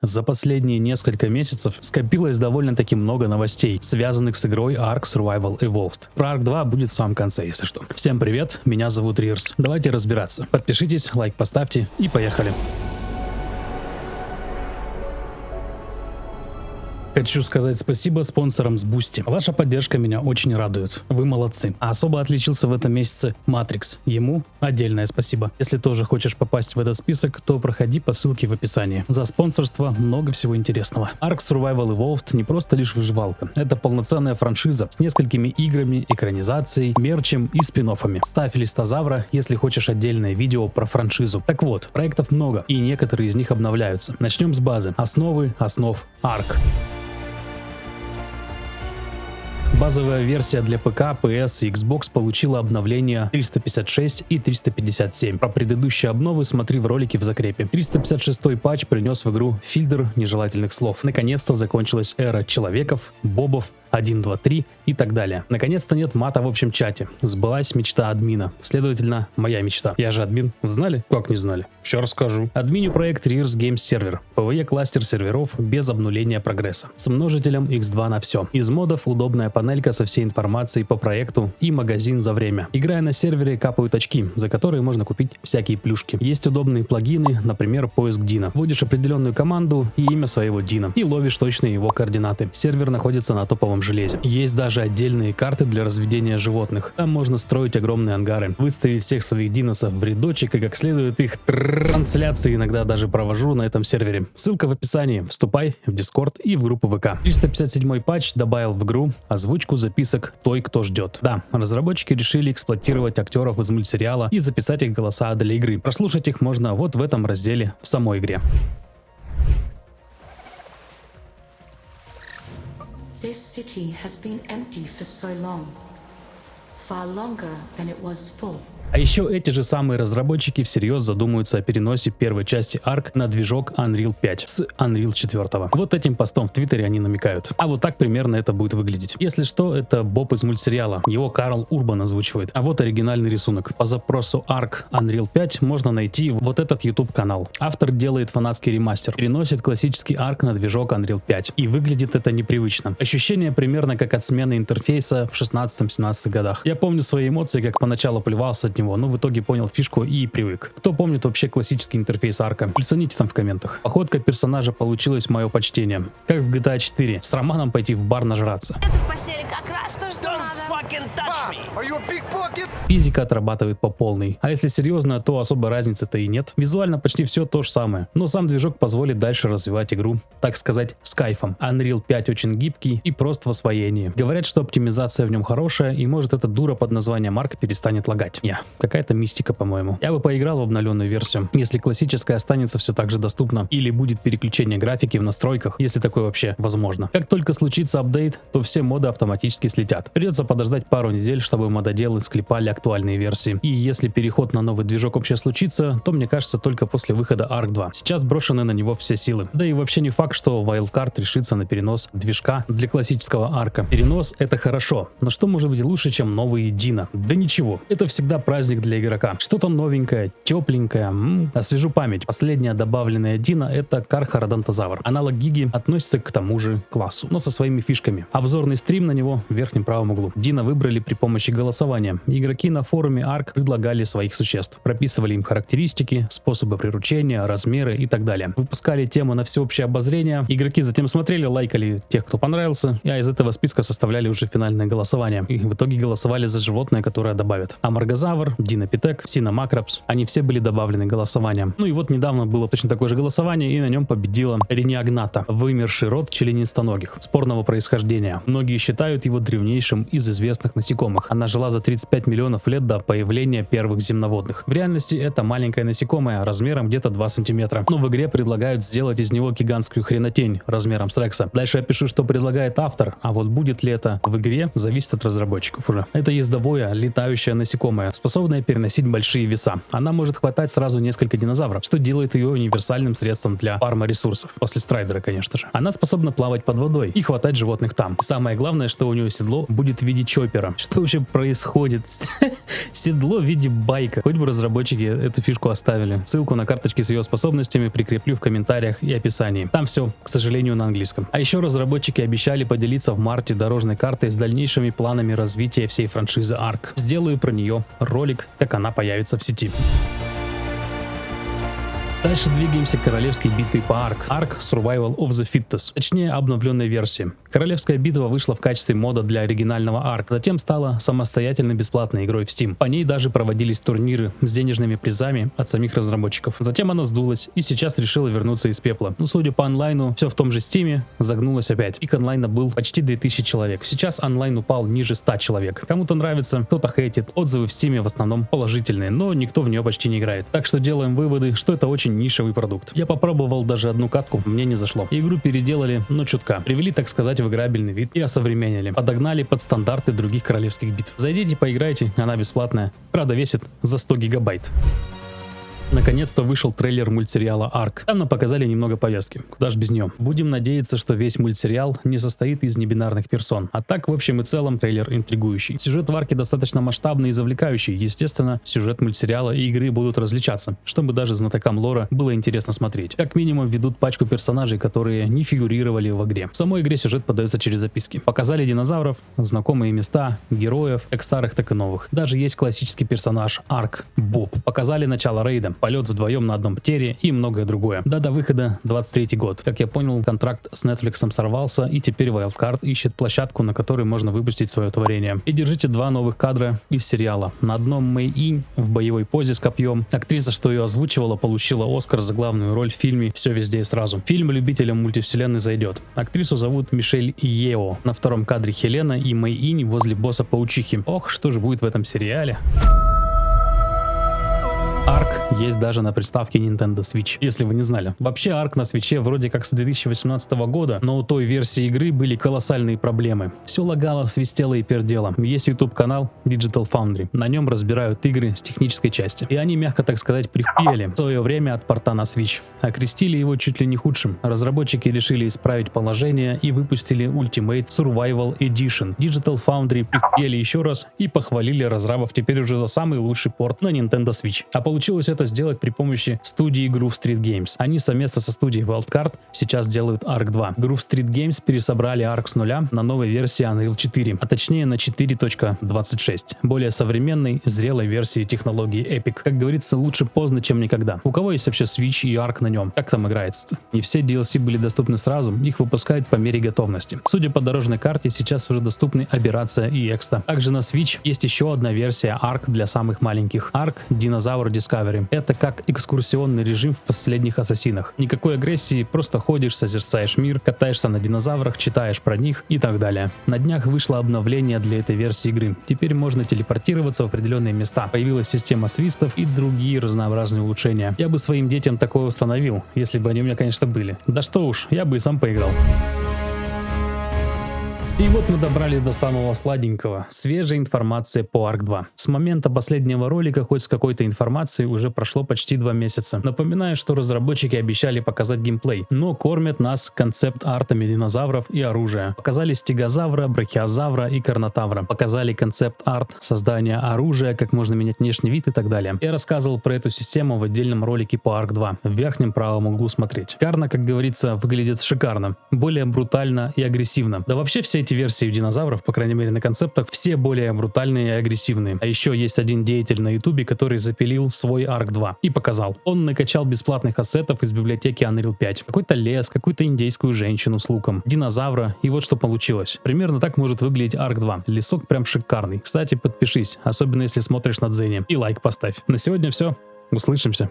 За последние несколько месяцев скопилось довольно-таки много новостей, связанных с игрой Ark Survival Evolved. Про Ark 2 будет в самом конце, если что. Всем привет, меня зовут Рирс. Давайте разбираться. Подпишитесь, лайк поставьте и поехали. Хочу сказать спасибо спонсорам с Boosty. Ваша поддержка меня очень радует. Вы молодцы. А особо отличился в этом месяце Matrix. Ему отдельное спасибо. Если тоже хочешь попасть в этот список, то проходи по ссылке в описании. За спонсорство много всего интересного. Ark Survival Evolved не просто лишь выживалка. Это полноценная франшиза с несколькими играми, экранизацией, мерчем и спин-оффами. Ставь листозавра, если хочешь отдельное видео про франшизу. Так вот, проектов много, и некоторые из них обновляются. Начнем с базы. Основы основ Ark. Базовая версия для ПК, PS и Xbox получила обновления 356 и 357. Про предыдущие обновы смотри в ролике в закрепе. 356-й патч принес в игру фильтр нежелательных слов. Наконец-то закончилась эра человеков, бобов, 1, 2, 3 и так далее. Наконец-то нет мата в общем чате. Сбылась мечта админа. Следовательно, моя мечта. Я же админ. Знали? Как не знали? Сейчас расскажу. Админю проект Rears Games Server. PvE кластер серверов без обнуления прогресса. С множителем x2 на все. Из модов удобная панелька со всей информацией по проекту и магазин за время. Играя на сервере, капают очки, за которые можно купить всякие плюшки. Есть удобные плагины, например, поиск Дина. Вводишь определенную команду и имя своего Дина. И ловишь точные его координаты. Сервер находится на топовом железе. Есть даже отдельные карты для разведения животных. Там можно строить огромные ангары, выставить всех своих диносов в рядочек и как следует их трансляции иногда даже провожу на этом сервере. Ссылка в описании. Вступай в Discord и в группу ВК. 357 патч добавил в игру озвучку записок «Той, кто ждет». Да, разработчики решили эксплуатировать актеров из мультсериала и записать их голоса для игры. Прослушать их можно вот в этом разделе в самой игре. This city has been empty for so long, far longer than it was full. А еще эти же самые разработчики всерьез задумаются о переносе первой части Ark на движок Unreal 5 с Unreal 4. Вот этим постом в Твиттере они намекают. А вот так примерно это будет выглядеть. Если что, это Боб из мультсериала. Его Карл Урбан озвучивает. А вот оригинальный рисунок. По запросу Ark Unreal 5 можно найти вот этот YouTube канал. Автор делает фанатский ремастер. Переносит классический Ark на движок Unreal 5. И выглядит это непривычно. Ощущение примерно как от смены интерфейса в 16-17 годах. Я помню свои эмоции, как поначалу плевался от него, но в итоге понял фишку и привык. Кто помнит вообще классический интерфейс Арка? Плюсаните там в комментах. Походка персонажа получилась мое почтение. Как в GTA 4. С Романом пойти в бар нажраться. Это в постели как раз то, что надо. Физика отрабатывает по полной. А если серьезно, то особой разницы-то и нет. Визуально почти все то же самое. Но сам движок позволит дальше развивать игру, так сказать, с кайфом. Unreal 5 очень гибкий и прост в освоении. Говорят, что оптимизация в нем хорошая, и может эта дура под названием Ark перестанет лагать. Какая-то мистика, по-моему. Я бы поиграл в обновленную версию, если классическая останется все так же доступна, или будет переключение графики в настройках, если такое вообще возможно. Как только случится апдейт, то все моды автоматически слетят. Придется подождать пару недель, чтобы мододелы склепали актуальные версии. И если переход на новый движок вообще случится, то мне кажется только после выхода Ark 2. Сейчас брошены на него все силы. Да и вообще не факт, что Wildcard решится на перенос движка для классического Арка. Перенос — это хорошо, но что может быть лучше, чем новые Дина? Да ничего. Это всегда праздник для игрока. Что-то новенькое, тепленькое. Освежу память. Последняя добавленная Дина — это Кархарадонтозавр. Аналог Гиги относится к тому же классу, но со своими фишками. Обзорный стрим на него в верхнем правом углу. Дина выбрали при помощи голосования. Игроки на форуме Ark предлагали своих существ, прописывали им характеристики, способы приручения, размеры и так далее. Выпускали тему на всеобщее обозрение. Игроки затем смотрели, лайкали тех, кто понравился, а из этого списка составляли уже финальное голосование. И в итоге голосовали за животное, которое добавят. Амаргозавр, Динопитек, Синомакропс, они все были добавлены голосованием. Ну и вот недавно было точно такое же голосование, и на нем победила Рениагната, вымерший род членистоногих, спорного происхождения. Многие считают его древнейшим из известных насекомых. Она жила за 35 миллионов лет до появления первых земноводных. В реальности это маленькое насекомое размером где-то 2 сантиметра. Но в игре предлагают сделать из него гигантскую хренотень размером с Рекса. Дальше я пишу, что предлагает автор, а вот будет ли это в игре, зависит от разработчиков уже. Это ездовое, летающее насекомое, способное переносить большие веса. Она может хватать сразу несколько динозавров, что делает ее универсальным средством для фарма ресурсов. После Страйдера, конечно же. Она способна плавать под водой и хватать животных там. Самое главное, что у нее седло будет в виде чоппера. Что вообще происходит? Седло в виде байка. Хоть бы разработчики эту фишку оставили. Ссылку на карточки с ее способностями прикреплю в комментариях и описании. Там все, к сожалению, на английском. А еще разработчики обещали поделиться в марте дорожной картой с дальнейшими планами развития всей франшизы Ark. Сделаю про нее ролик, как она появится в сети. Дальше двигаемся к королевской битве по Ark Survival of the Fittest, точнее обновленной версии. Королевская битва вышла в качестве мода для оригинального Ark, затем стала самостоятельной бесплатной игрой в Steam. По ней даже проводились турниры с денежными призами от самих разработчиков. Затем она сдулась и сейчас решила вернуться из пепла. Но судя по онлайну, все в том же Steam загнулось опять. Пик онлайна был почти 2000 человек. Сейчас онлайн упал ниже 100 человек. Кому-то нравится, кто-то хейтит. Отзывы в Steam в основном положительные, но никто в нее почти не играет. Так что делаем выводы, что это очень нишевый продукт. Я попробовал даже одну катку, мне не зашло. Игру переделали, но чутка. Привели, так сказать, в играбельный вид и осовременили. Подогнали под стандарты других королевских битв. Зайдите, поиграйте, она бесплатная. Правда, весит за 100 гигабайт. Наконец-то вышел трейлер мультсериала Ark. Там нам показали немного повестки. Куда ж без нее. Будем надеяться, что весь мультсериал не состоит из небинарных персон. А так, в общем и целом, трейлер интригующий. Сюжет в Арке достаточно масштабный и завлекающий. Естественно, сюжет мультсериала и игры будут различаться, чтобы даже знатокам лора было интересно смотреть. Как минимум введут пачку персонажей, которые не фигурировали в игре. В самой игре сюжет подается через записки. Показали динозавров, знакомые места, героев, как старых, так и новых. Даже есть классический персонаж Арк Боб. Показали начало рейда, полет вдвоем на одном птере и многое другое. Дата выхода 23 год. Как я понял, контракт с Netflix сорвался, и теперь Wildcard ищет площадку, на которой можно выпустить свое творение. И держите два новых кадра из сериала. На одном Мэй Инь в боевой позе с копьем. Актриса, что ее озвучивала, получила Оскар за главную роль в фильме «Все везде и сразу». Фильм любителям мультивселенной зайдет. Актрису зовут Мишель Йео. На втором кадре Хелена и Мэй Инь возле босса-паучихи. Ох, что же будет в этом сериале. Ark есть даже на приставке Nintendo Switch, если вы не знали. Вообще Ark на Switch'е вроде как с 2018 года, но у той версии игры были колоссальные проблемы. Все лагало, свистело и пердело. Есть YouTube канал Digital Foundry. На нем разбирают игры с технической части. И они, мягко так сказать, прихуели в свое время от порта на Switch. Окрестили его чуть ли не худшим. Разработчики решили исправить положение и выпустили Ultimate Survival Edition. Digital Foundry прихуели еще раз и похвалили разрабов теперь уже за самый лучший порт на Nintendo Switch. А получилось это сделать при помощи студии Groove Street Games. Они совместно со студией Wildcard сейчас делают Ark 2. Groove Street Games пересобрали Ark с нуля на новой версии Unreal 4, а точнее на 4.26. Более современной, зрелой версии технологии Epic. Как говорится, лучше поздно, чем никогда. У кого есть вообще Switch и Ark на нем? Как там играется-то? Не все DLC были доступны сразу, их выпускают по мере готовности. Судя по дорожной карте, сейчас уже доступны Аберрация и Экста. Также на Switch есть еще одна версия Ark для самых маленьких. Ark Dinosaur Discovery. Это как экскурсионный режим в последних Ассасинах. Никакой агрессии, просто ходишь, созерцаешь мир, катаешься на динозаврах, читаешь про них и так далее. На днях вышло обновление для этой версии игры. Теперь можно телепортироваться в определенные места. Появилась система свистов и другие разнообразные улучшения. Я бы своим детям такое установил, если бы они у меня, конечно, были. Да что уж, я бы и сам поиграл. И вот мы добрались до самого сладенького. Свежая информация по Ark 2. С момента последнего ролика хоть с какой-то информацией уже прошло почти 2 месяца. Напоминаю, что разработчики обещали показать геймплей, но кормят нас концепт-артами динозавров и оружия. Показали стегозавра, брахиозавра и карнотавра. Показали концепт-арт создания оружия, как можно менять внешний вид и так далее. Я рассказывал про эту систему в отдельном ролике по Ark 2. В верхнем правом углу смотреть. Карна, как говорится, выглядит шикарно. Более брутально и агрессивно. Да вообще все эти версии динозавров, по крайней мере на концептах, все более брутальные и агрессивные. А еще есть один деятель на ютубе, который запилил свой Ark 2 и показал. Он накачал бесплатных ассетов из библиотеки Unreal 5. Какой-то лес, какую-то индейскую женщину с луком, динозавра, и вот что получилось. Примерно так может выглядеть Ark 2. Лесок прям шикарный. Кстати, подпишись, особенно если смотришь на Дзене. И лайк поставь. На сегодня все. Услышимся.